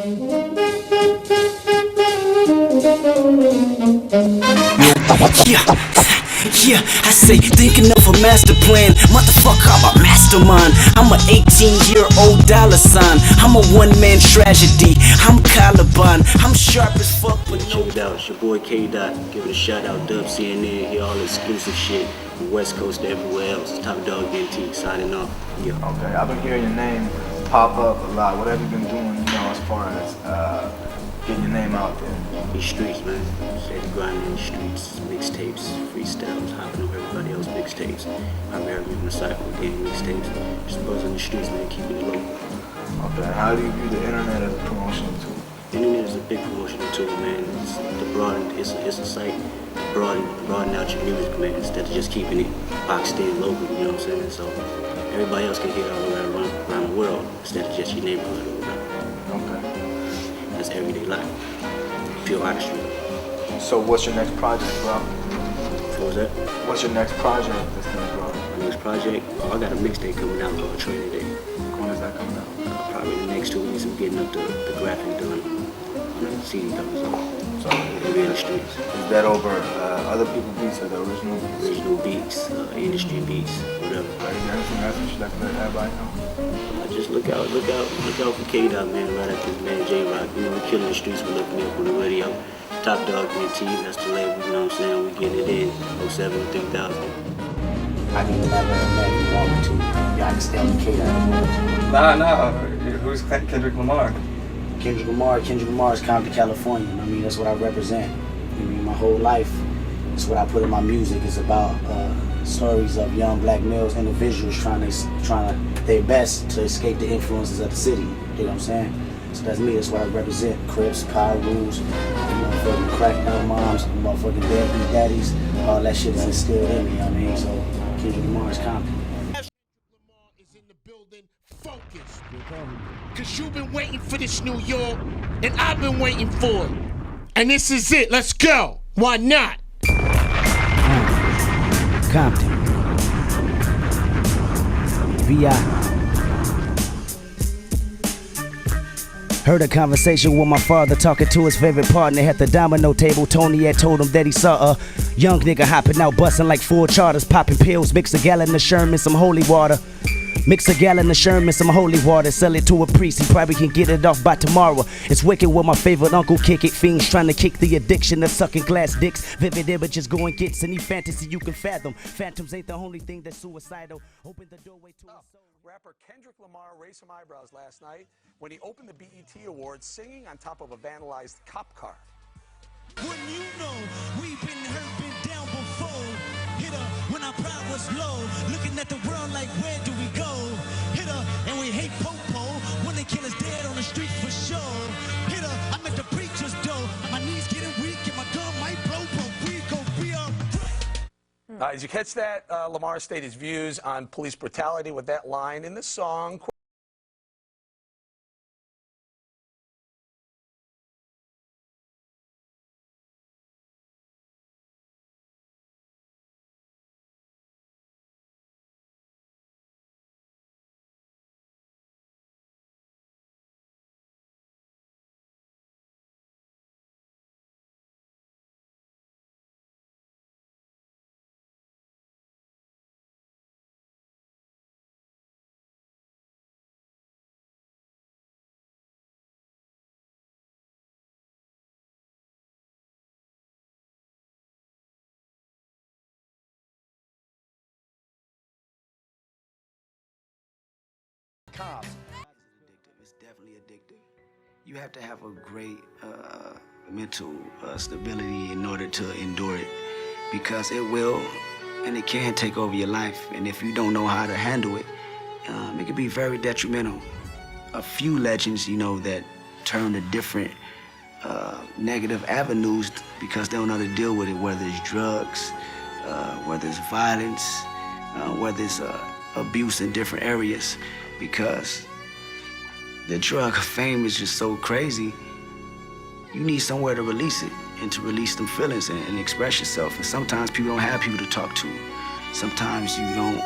Yeah, yeah, I say thinking of a master plan. Motherfucker, I'm a mastermind. I'm a 18-year-old dollar sign. I'm a one-man tragedy. I'm Caliban. I'm sharp as fuck, but no. Check it out, it's your boy K Dot. Give it a shout out, Dub CNN. Hear all exclusive shit from West Coast to everywhere else. Top Dog NT signing off. Yeah. Okay, I've been hearing your name pop up a lot. What have you been doing, as far as getting your name out there? These streets, man. Steady grinding in the streets, mixtapes, freestyles, hopping over everybody else's mixtapes. I'm American Recycle, getting mixtapes. Just buzzing the streets, man, keeping it local. Okay, how do you view the internet as a promotional tool? The internet is a big promotional tool, man. It's a site to broaden out your music, man, instead of just keeping it boxed in local, you know what I'm saying? So everybody else can hear it all around the world instead of just your neighborhood or whatever. Okay. That's everyday life. Pure artistry. So what's your next project, bro? What was that? What's your next project this thing, bro? My next project? Oh, I got a mixtape coming out called Training Day. When is that coming out? Probably in the next 2 weeks. I'm getting up the graphic done on the CD covers. So it'll be in the streets. Is that over other people's beats or the original beats? Original beats, industry beats, whatever. Is there anything else you should like to let everybody know? Just look out for K-Dot, man, right after this man J-Rock. We're killing the streets, we're looking up on the radio. Top Dog NT, that's the label, you know what I'm saying? We getting it in, 07 3000. I can elaborate on that if you want me to. Y'all can stay on the K-Dot. Nah. Who's Kendrick Lamar? Kendrick Lamar is Compton, California. I mean, that's what I represent. I mean, my whole life, that's what I put in my music. It's about stories of young black males, individuals trying their best to escape the influences of the city. You know what I'm saying? So that's me. That's what I represent. Crips, power rules, motherfucking crack moms, motherfucking deadbeat daddies. All that shit is instilled in me. I mean, so Kendrick Lamar is Compton. Lamar is in the building. Focus. Cause you've been waiting for this, New York, and I've been waiting for it. And this is it. Let's go. Why not? Compton. V.I. Heard a conversation with my father talking to his favorite partner at the domino table. Tony had told him that he saw a young nigga hopping out, busting like 4 charters, popping pills, mix a gallon of Sherman, some holy water. Mix a gallon of Sherman, some holy water, sell it to a priest, he probably can get it off by tomorrow. It's wicked with my favorite uncle kick it, fiends trying to kick the addiction of sucking glass dicks. Vivid images going gets any fantasy you can fathom. Phantoms ain't the only thing that's suicidal. Open the doorway to a soul. Rapper Kendrick Lamar raised some eyebrows last night when he opened the BET Awards singing on top of a vandalized cop car. Wouldn't you know, we've been hurt, been down before. Hit her when our pride was low. Looking at the world like, where do we go? Hit her and we hate po-po. When they kill us dead on the street for sure. Hit her, I'm at the preacher's door. My knees getting weak and my gun might blow, but we gon' be alright. Did you catch that? Lamar stated his views on police brutality with that line in the song. It's definitely addictive. You have to have a great mental stability in order to endure it, because it will and it can take over your life, and if you don't know how to handle it, it can be very detrimental. A few legends, that turn to different negative avenues because they don't know how to deal with it, whether it's drugs, whether it's violence, whether it's abuse in different areas, because the drug of fame is just so crazy. You need somewhere to release it and to release them feelings and express yourself. And sometimes people don't have people to talk to. Sometimes you don't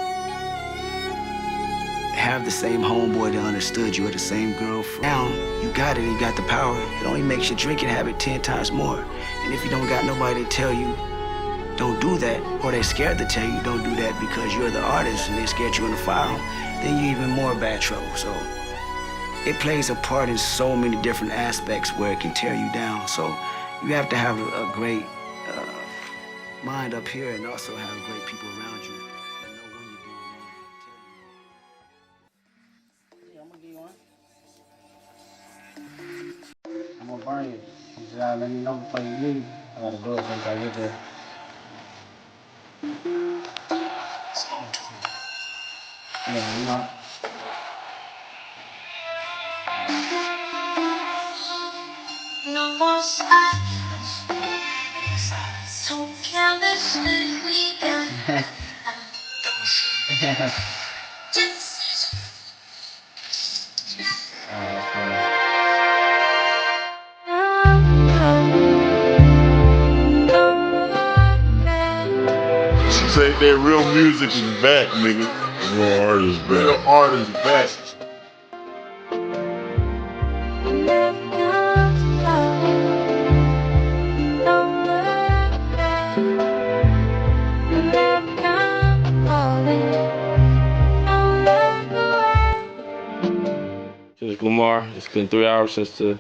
have the same homeboy that understood you or the same girlfriend. Now, you got it, you got the power. It only makes your drinking habit 10 times more. And if you don't got nobody to tell you, don't do that, or they're scared to tell you don't do that because you're the artist and they scared you in the file, then you're even more bad trouble. So it plays a part in so many different aspects where it can tear you down. So you have to have a great mind up here and also have great people around you that know when you're doing wrong and tell you. Yeah, I'm gonna give you one. I'm gonna burn you. You just gotta let me know before you leave. I gotta go as soon as I get there. Yeah, you know. No more silence, so carelessly we can. She say that real music is back, nigga. Real artists back. Real artists back. Kendrick Lamar. It's been 3 hours since the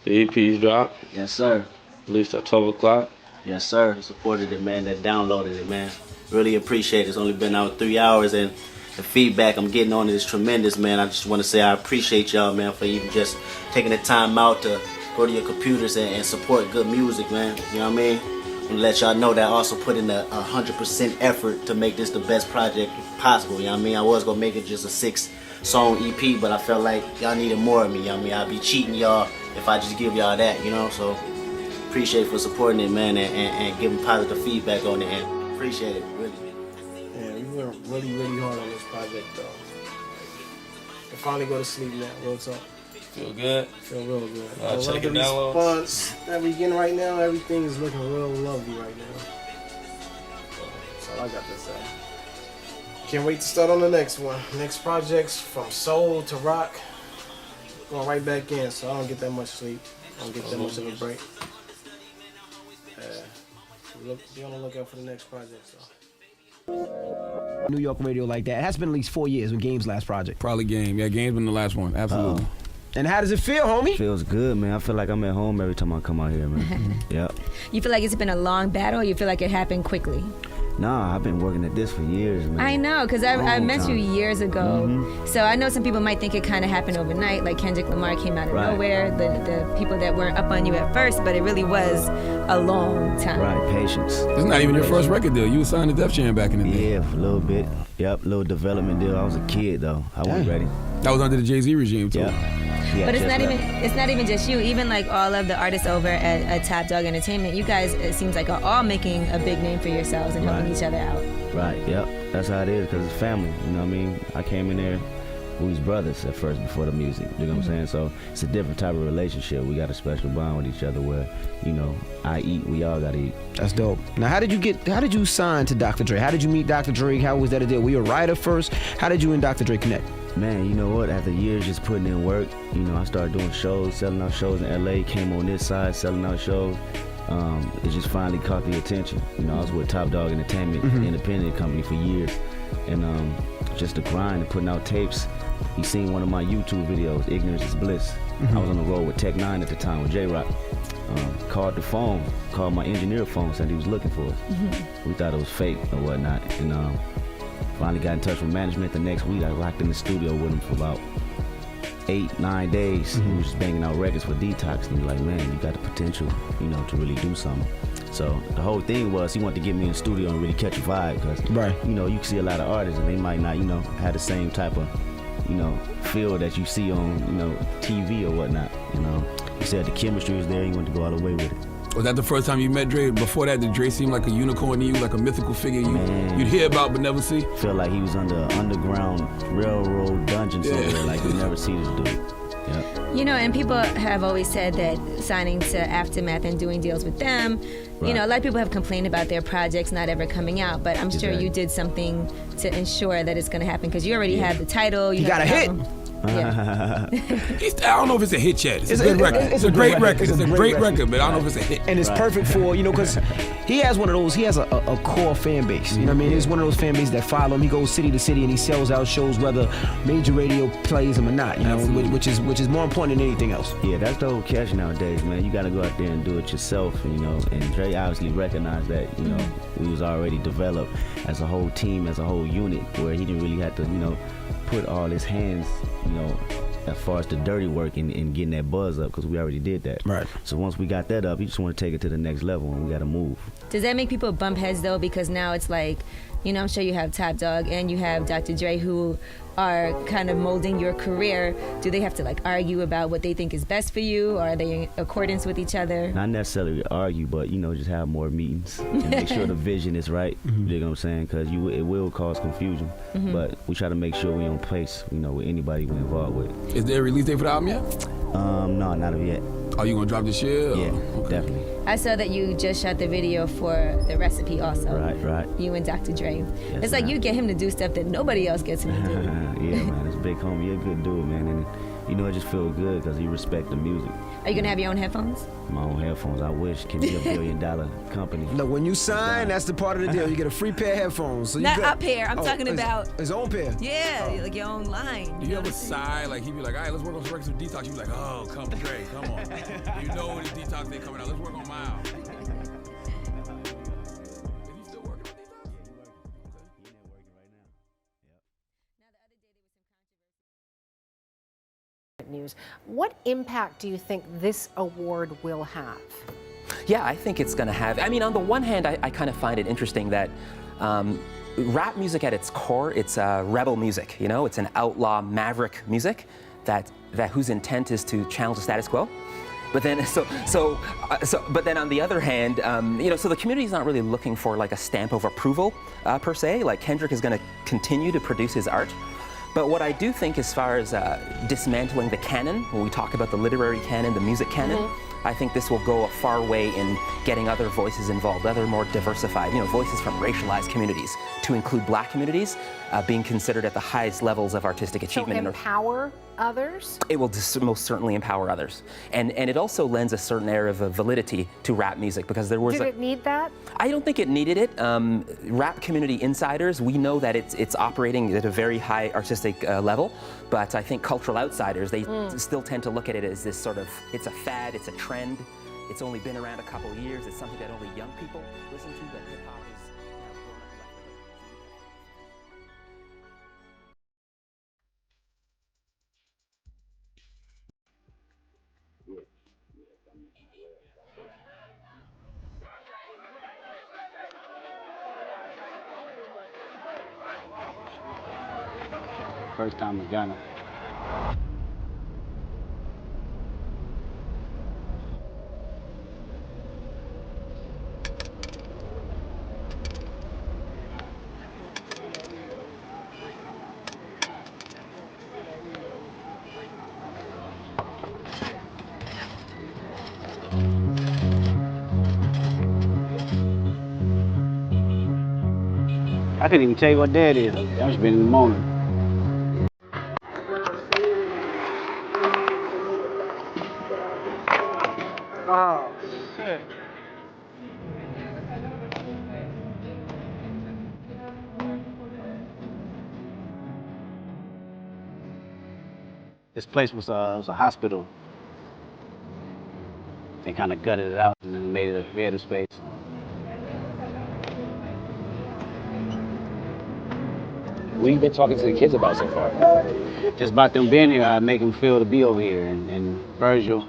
EP's dropped. Yes, sir. Released at 12 o'clock. Yes, sir. That supported it, man. That downloaded it, man. Really appreciate it. It's only been out 3 hours, and the feedback I'm getting on it is tremendous, man. I just want to say I appreciate y'all, man, for even just taking the time out to go to your computers and support good music, man. You know what I mean? And let y'all know that I also put in a 100% effort to make this the best project possible. You know what I mean? I was gonna make it just a 6-song EP, but I felt like y'all needed more of me. You know what I mean? I'd be cheating y'all if I just give y'all that, you know? So appreciate for supporting it, man, and giving positive feedback on it, and appreciate it, really. Yeah, we went really, really hard on this project, though. I finally go to sleep now, real talk. Feel good? Feel real good. Check I love it the down. response that we getting right now. Everything is looking real lovely right now. So, that's all I got to say. Can't wait to start on the next one. Next projects from soul to rock. Going right back in, so I don't get that much sleep. I don't get that much of a break. Be on the lookout for the next project, though. New York radio like that. It has been at least 4 years when Game's last project. Probably Game. Yeah, Game's been the last one. Absolutely. And how does it feel, homie? Feels good, man. I feel like I'm at home every time I come out here, man. Yep. You feel like it's been a long battle, or you feel like it happened quickly? Nah, I've been working at this for years, man. I know, because I met you years ago. So I know some people might think it kind of happened overnight, like Kendrick Lamar came out of nowhere, the people that weren't up on you at first, but it really was a long time. Right, patience. It's not even your first record deal. You were signed to Def Jam back in the day. Yeah, a little bit. Yep, little development deal. I was a kid, though. I wasn't ready. That was under the Jay-Z regime, too. Yeah, but it's not even just you. Even like all of the artists over at Top Dog Entertainment, you guys, it seems like, are all making a big name for yourselves and helping each other out. Right, yep. That's how it is, because it's family. You know what I mean? I came in there, we was brothers at first before the music. You know what I'm saying? So it's a different type of relationship. We got a special bond with each other where, you know, I eat, we all got to eat. That's dope. Now, how did you sign to Dr. Dre? How did you meet Dr. Dre? How was that a deal? Were you a writer first? How did you and Dr. Dre connect? Man, you know what? After years just putting in work, you know, I started doing shows, selling out shows in LA, came on this side, selling out shows. It just finally caught the attention. You know, I was with Top Dog Entertainment, independent company for years. And just the grind and putting out tapes. He seen one of my YouTube videos, Ignorance is Bliss. I was on the road with Tech 9 at the time with J-Rock. Called my engineer phone, said he was looking for us. We thought it was fake or whatnot. And finally got in touch with management the next week. I locked in the studio with him for about 8-9 days. We was just banging out records for Detox, and he was like, man, you got the potential, you know, to really do something. So the whole thing was he wanted to get me in the studio and really catch a vibe, because you know, you can see a lot of artists and they might not, you know, have the same type of, you know, feel that you see on, you know, TV or whatnot. You know, he said the chemistry was there. He wanted to go all the way with it. Was that the first time you met Dre? Before that, did Dre seem like a unicorn to you, like a mythical figure you'd hear about but never see? Felt like he was under underground railroad dungeon somewhere. Like you never see this dude. You know, and people have always said that signing to Aftermath and doing deals with them, you know, a lot of people have complained about their projects not ever coming out, but I'm sure you did something to ensure that it's going to happen because you already have the title. You got a hit. Yeah. I don't know if it's a hit yet. It's a good record. It's a great record. It's a great record, but I don't know if it's a hit. And it's perfect for, you know, because he has one of those, he has a core fan base. You know what I mean? He's one of those fan bases that follow him. He goes city to city and he sells out shows whether major radio plays him or not, you know, which is more important than anything else. Yeah, that's the whole catch nowadays, man. You got to go out there and do it yourself, you know, and Dre obviously recognized that, you know, we was already developed as a whole team, as a whole unit, where he didn't really have to, you know, put all his hands, you know, as far as the dirty work and getting that buzz up, because we already did that. Right. So once we got that up, you just want to take it to the next level, and we got to move. Does that make people bump heads though? Because now it's like, you know, I'm sure you have Top Dog and you have Dr. Dre who are kind of molding your career. Do they have to like argue about what they think is best for you, or are they in accordance with each other? Not necessarily argue, but, you know, just have more meetings and make sure the vision is right. You know what I'm saying? Because it will cause confusion, but we try to make sure we on pace, you know, with anybody we're involved with. Is there a release date for the album yet? No, not yet. Are you gonna drop this year? Yeah, definitely. I saw that you just shot the video for The Recipe also. Right. You and Dr. Dre. Yes, it's like you get him to do stuff that nobody else gets him to do. Yeah, man, it's big homie. You're a good dude, man. And, you know, it just feels good because you respect the music. Are you going to have your own headphones? My own headphones, I wish. Can be $1 billion company. Look, when you sign, that's the part of the deal. You get a free pair of headphones. So Not you a pair. I'm talking about his own pair. Yeah, like your own line. Do you ever sigh, like he'd be like, all right, let's work on some detox. You'd be like, oh, come Dre, come on. You know this detox ain't coming out. Let's work on my album. News. What impact do you think this award will have? Yeah, I think it's going to have. I mean, on the one hand, I kind of find it interesting that rap music at its core, it's rebel music. You know, it's an outlaw, maverick music that whose intent is to challenge the status quo. But then, but then on the other hand, you know, so the community is not really looking for like a stamp of approval per se. Like Kendrick is going to continue to produce his art. But what I do think as far as dismantling the canon, when we talk about the literary canon, the music canon, I think this will go a far way in getting other voices involved, other more diversified, you know, voices from racialized communities, to include black communities being considered at the highest levels of artistic achievement. So empower others? It will most certainly empower others. And it also lends a certain air of validity to rap music, because there was Did it need that? I don't think it needed it. Rap community insiders, we know that it's operating at a very high artistic level, but I think cultural outsiders, they still tend to look at it as this sort of, it's a fad, it's a trend, it's only been around a couple of years, it's something that only young people listen to, that hip-hop is First time in Ghana. I couldn't even tell you what day it is. I was been in the moment. Oh, shit. This place was a hospital. They kind of gutted it out and then made it a creative space. What have you been talking to the kids about so far? Just about them being here, I make them feel to be over here, and Virgil,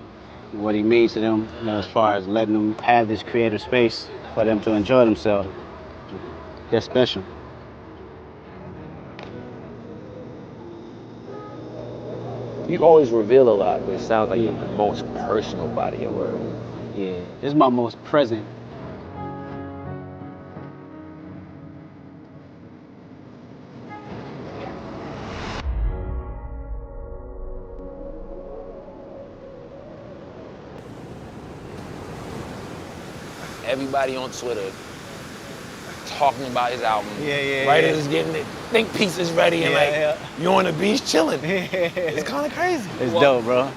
what he means to them, you know, as far as letting them have this creative space for them to enjoy themselves. They're special. You always reveal a lot, but it sounds like the most personal body of work. Yeah, this is my most present. everybody on Twitter talking about his album. Yeah. Writers is getting it. Think piece is ready and you on the beach chilling. It's kind of crazy. It's dope, bro.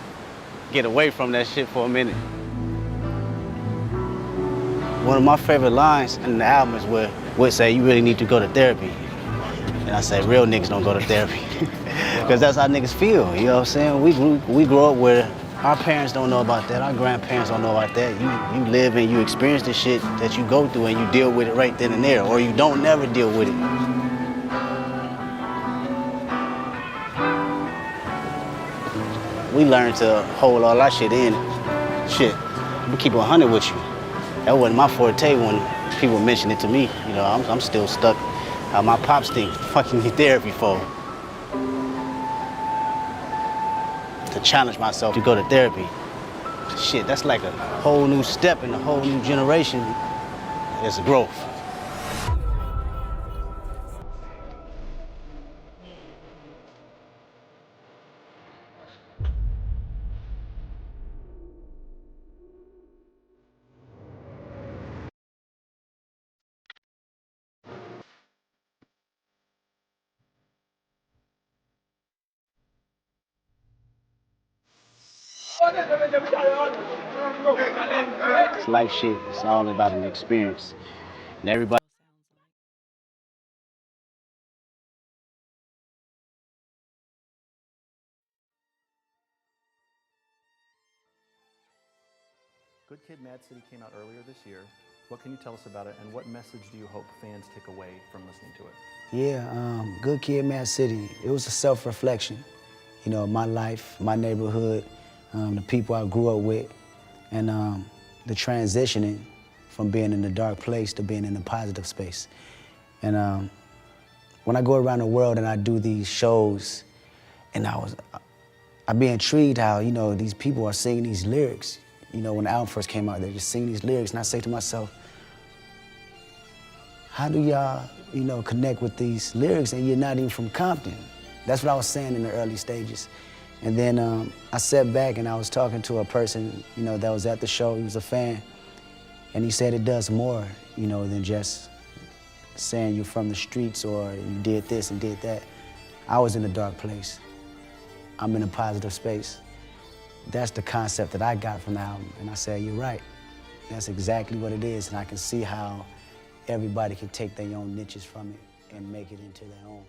Get away from that shit for a minute. One of my favorite lines in the album is where Wood say, you really need to go to therapy. And I say, real niggas don't go to therapy. Because that's how niggas feel, you know what I'm saying? We grew up where our parents don't know about that, our grandparents don't know about that. You live and you experience the shit that you go through and you deal with it right then and there, or you don't never deal with it. We learned to hold all our shit in. Shit, we keep it 100 with you. That wasn't my forte when people mention it to me. You know, I'm still stuck how my pops think fucking need therapy for. To challenge myself to go to therapy. Shit, that's like a whole new step in a whole new generation. It's a growth. It's life shit. It's all about an experience. And everybody. Good Kid, Mad City came out earlier this year. What can you tell us about it, and what message do you hope fans take away from listening to it? Yeah, Good Kid, Mad City. It was a self-reflection, you know, my life, my neighborhood, the people I grew up with, and the transitioning from being in the dark place to being in a positive space. And when I go around the world and I do these shows, and I'd be intrigued how, you know, these people are singing these lyrics. You know, when the album first came out, they just sing these lyrics, and I say to myself, how do y'all, you know, connect with these lyrics and you're not even from Compton? That's what I was saying in the early stages. And then I sat back and I was talking to a person, you know, that was at the show. He was a fan, and he said it does more, you know, than just saying you're from the streets or you did this and did that. I was in a dark place. I'm in a positive space. That's the concept that I got from the album. And I said, you're right. That's exactly what it is. And I can see how everybody can take their own niches from it and make it into their own.